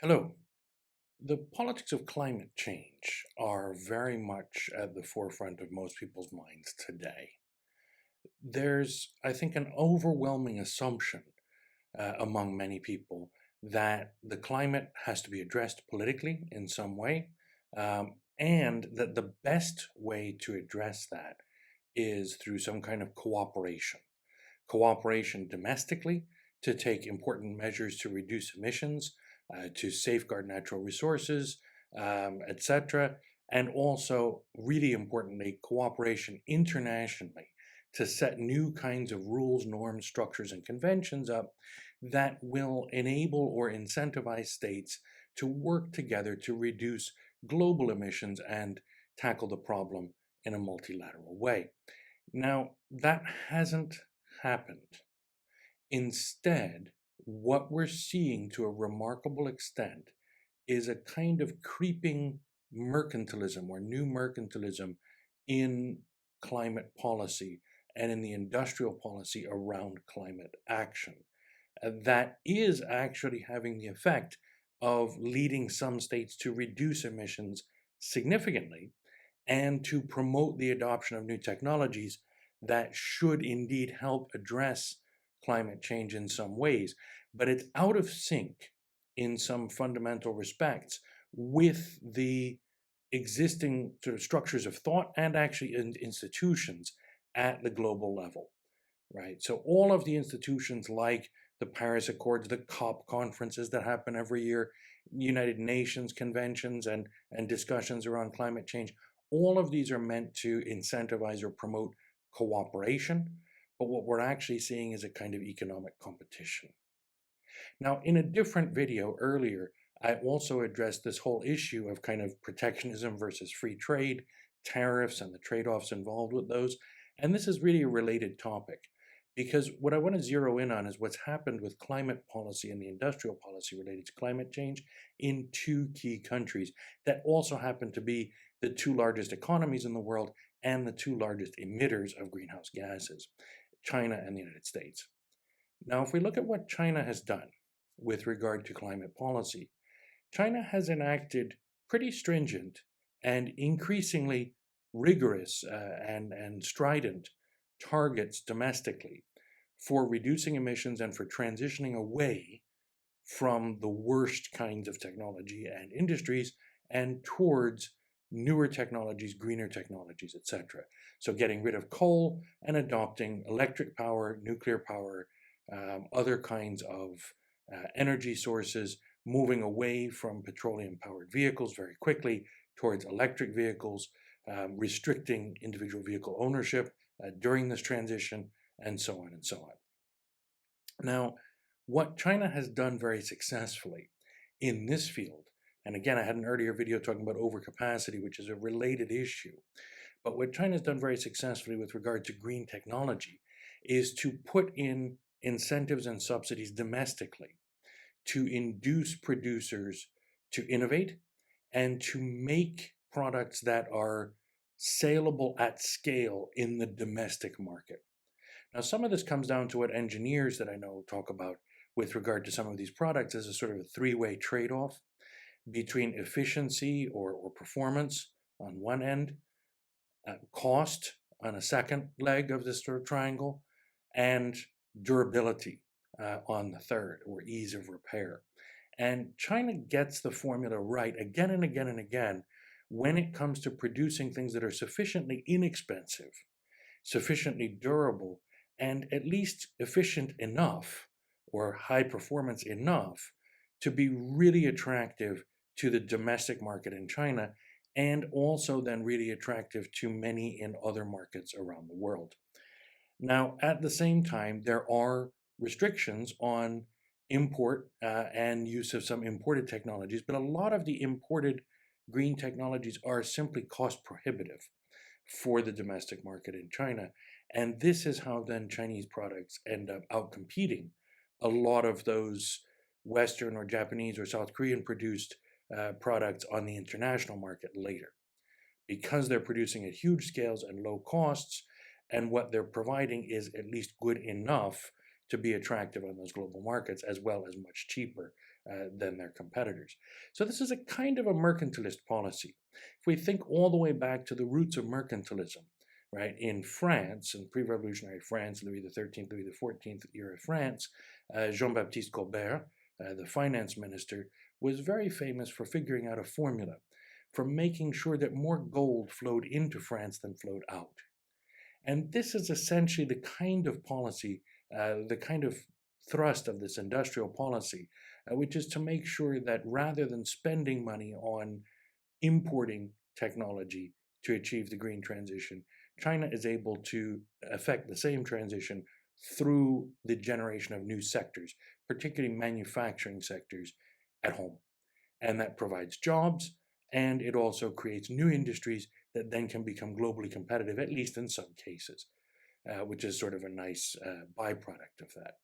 Hello. The politics of climate change are very much at the forefront of most people's minds today. There's, I think, an overwhelming assumption among many people that the climate has to be addressed politically in some way, and that the best way to address that is through some kind of cooperation. Cooperation domestically to take important measures to reduce emissions, to safeguard natural resources, etc. And also, really importantly, cooperation internationally to set new kinds of rules, norms, structures, and conventions up that will enable or incentivize states to work together to reduce global emissions and tackle the problem in a multilateral way. Now, that hasn't happened. Instead, what we're seeing to a remarkable extent is a kind of creeping mercantilism or new mercantilism in climate policy and in the industrial policy around climate action. That is actually having the effect of leading some states to reduce emissions significantly and to promote the adoption of new technologies that should indeed help address climate change in some ways. But it's out of sync in some fundamental respects with the existing sort of structures of thought and actually in institutions at the global level, right? So all of the institutions like the Paris Accords, the COP conferences that happen every year, United Nations conventions and discussions around climate change, all of these are meant to incentivize or promote cooperation, but what we're actually seeing is a kind of economic competition. Now, in a different video earlier, I also addressed this whole issue of kind of protectionism versus free trade, tariffs, and the trade-offs involved with those. And this is really a related topic because what I want to zero in on is what's happened with climate policy and the industrial policy related to climate change in two key countries that also happen to be the two largest economies in the world and the two largest emitters of greenhouse gases, China and the United States. Now, if we look at what China has done with regard to climate policy, China has enacted pretty stringent and increasingly rigorous and strident targets domestically for reducing emissions and for transitioning away from the worst kinds of technology and industries and towards newer technologies, greener technologies, etc. So getting rid of coal and adopting electric power, nuclear power, other kinds of energy sources, moving away from petroleum-powered vehicles very quickly towards electric vehicles, restricting individual vehicle ownership during this transition, and so on and so on. Now, what China has done very successfully in this field, and again, I had an earlier video talking about overcapacity, which is a related issue, but what China has done very successfully with regard to green technology is to put in incentives and subsidies domestically to induce producers to innovate and to make products that are saleable at scale in the domestic market. Now, some of this comes down to what engineers that I know talk about with regard to some of these products as a sort of a three-way trade-off between efficiency or performance on one end, cost on a second leg of this sort of triangle, and durability on the third, or ease of repair. And China gets the formula right again and again and again when it comes to producing things that are sufficiently inexpensive, sufficiently durable, and at least efficient enough or high performance enough to be really attractive to the domestic market in China, and also then really attractive to many in other markets around the world. Now, at the same time, there are restrictions on import and use of some imported technologies, but a lot of the imported green technologies are simply cost prohibitive for the domestic market in China. And this is how then Chinese products end up outcompeting a lot of those Western or Japanese or South Korean produced products on the international market later. Because they're producing at huge scales and low costs, and what they're providing is at least good enough to be attractive on those global markets, as well as much cheaper than their competitors. So this is a kind of a mercantilist policy. If we think all the way back to the roots of mercantilism, right, in France, in pre-revolutionary France, Louis XIII, Louis XIV era France, Jean-Baptiste Colbert, the finance minister, was very famous for figuring out a formula for making sure that more gold flowed into France than flowed out. And this is essentially the kind of policy, the kind of thrust of this industrial policy, which is to make sure that rather than spending money on importing technology to achieve the green transition, China is able to affect the same transition through the generation of new sectors, particularly manufacturing sectors at home. And that provides jobs, and it also creates new industries that then can become globally competitive, at least in some cases, which is sort of a nice byproduct of that.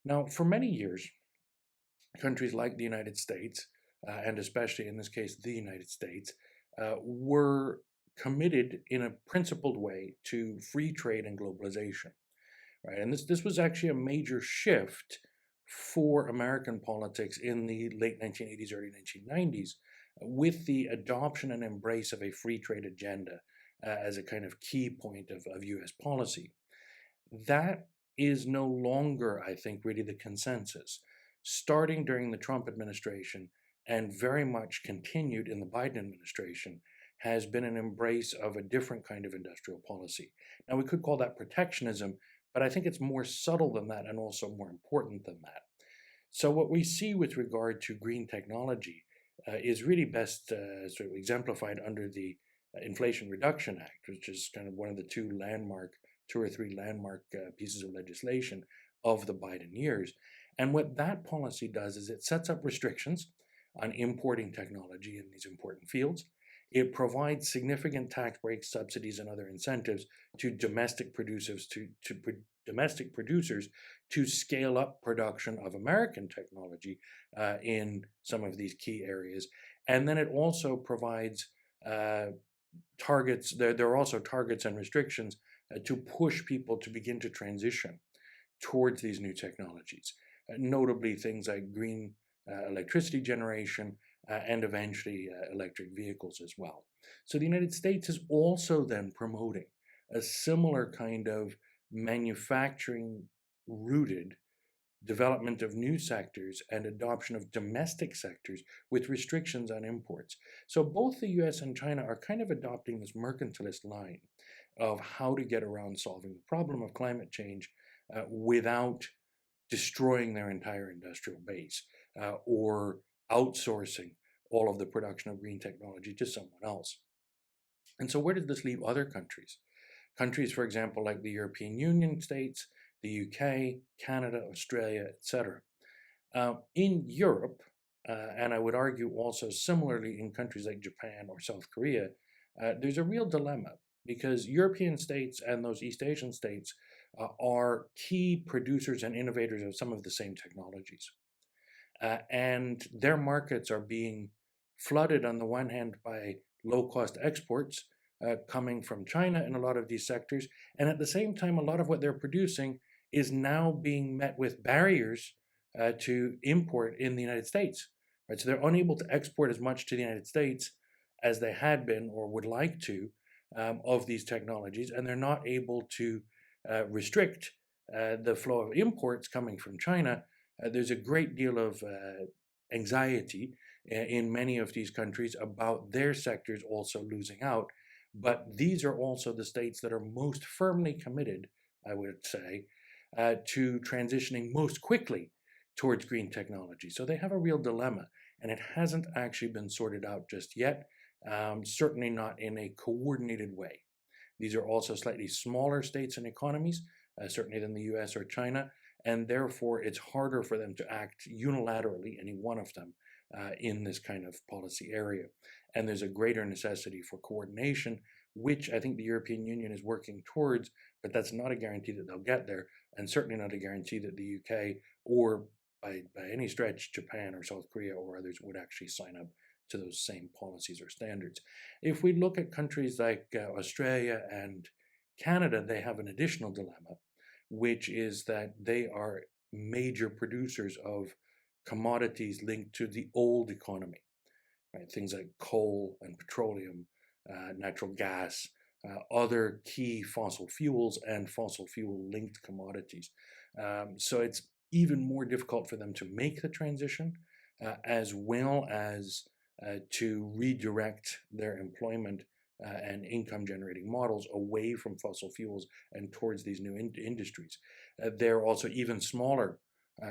Now, for many years, countries like the United States, and especially in this case, the United States, were committed in a principled way to free trade and globalization, right? And this was actually a major shift for American politics in the late 1980s, early 1990s, with the adoption and embrace of a free trade agenda as a kind of key point of US policy. That is no longer, I think, really the consensus. Starting during the Trump administration and very much continued in the Biden administration has been an embrace of a different kind of industrial policy. Now, we could call that protectionism, but I think it's more subtle than that and also more important than that. So what we see with regard to green technology is really best sort of exemplified under the Inflation Reduction Act, which is kind of one of the two or three landmark pieces of legislation of the Biden years. And what that policy does is it sets up restrictions on importing technology in these important fields. It provides significant tax breaks, subsidies, and other incentives to domestic producers to scale up production of American technology in some of these key areas. And then it also provides targets. There are also targets and restrictions to push people to begin to transition towards these new technologies, notably things like green electricity generation and eventually electric vehicles as well. So the United States is also then promoting a similar kind of manufacturing rooted development of new sectors and adoption of domestic sectors with restrictions on imports. So both the US and China are kind of adopting this mercantilist line of how to get around solving the problem of climate change without destroying their entire industrial base or outsourcing all of the production of green technology to someone else. And so where does this leave other countries? Countries, for example, like the European Union states, the UK, Canada, Australia, etc. In Europe, and I would argue also similarly in countries like Japan or South Korea, there's a real dilemma because European states and those East Asian states are key producers and innovators of some of the same technologies. And their markets are being flooded on the one hand by low-cost exports coming from China in a lot of these sectors, and at the same time, a lot of what they're producing is now being met with barriers to import in the United States. Right? So they're unable to export as much to the United States as they had been or would like to of these technologies, and they're not able to restrict the flow of imports coming from China. There's a great deal of anxiety in many of these countries about their sectors also losing out. But these are also the states that are most firmly committed, I would say, to transitioning most quickly towards green technology. So they have a real dilemma, and it hasn't actually been sorted out just yet, certainly not in a coordinated way. These are also slightly smaller states and economies, certainly than the US or China, and therefore it's harder for them to act unilaterally, any one of them, in this kind of policy area. And there's a greater necessity for coordination, which I think the European Union is working towards, but that's not a guarantee that they'll get there, and certainly not a guarantee that the UK or by any stretch Japan or South Korea or others would actually sign up to those same policies or standards. If we look at countries like Australia and Canada, they have an additional dilemma, which is that they are major producers of commodities linked to the old economy, right? Things like coal and petroleum, natural gas, other key fossil fuels and fossil fuel linked commodities. So it's even more difficult for them to make the transition, as well as to redirect their employment and income generating models away from fossil fuels and towards these new industries. They're also even smaller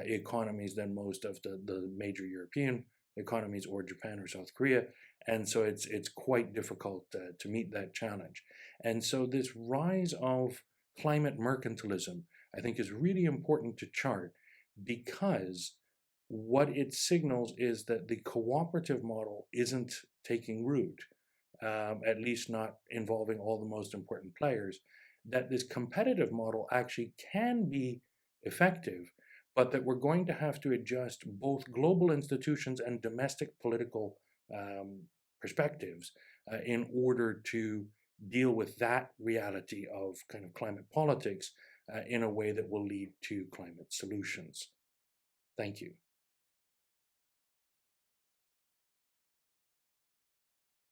economies than most of the major European economies or Japan or South Korea. And so it's quite difficult to meet that challenge. And so this rise of climate mercantilism, I think, is really important to chart, because what it signals is that the cooperative model isn't taking root, at least not involving all the most important players, that this competitive model actually can be effective, but that we're going to have to adjust both global institutions and domestic political um, perspectives in order to deal with that reality of kind of climate politics in a way that will lead to climate solutions. Thank you.